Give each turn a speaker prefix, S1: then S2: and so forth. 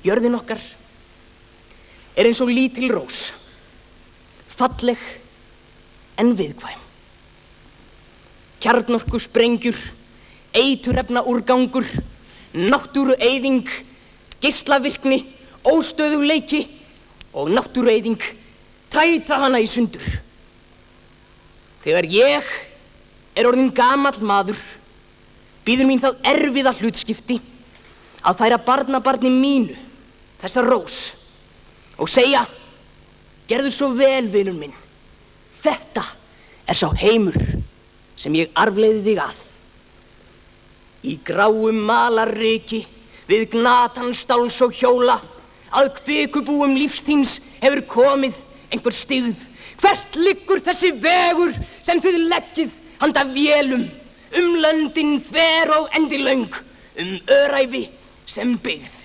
S1: Jörðin okkar eins og lítil rós, falleg en viðkvæm. Kjarnorku sprengjur, eiturefna úrgangur, náttúrueyðing, geislavirkni, óstöðugleiki og náttúrueyðing tæta hana í sundur. Þegar ég orðinn gamall maður, bíður mín það erfiða hlutskipti að færa barnabarni mínu þessa rós og segja: gerðu svo vel, vinur minn, þetta sá heimur sem ég arfleiði þig að. Í gráum malarriki við gnatan stáls og hjóla að kvikubúum lífsþíns hefur komið einhver styggð. Hvert liggur þessi vegur sem þið leggið handa vélum löndin þver og endilöng öræfi sem byggð?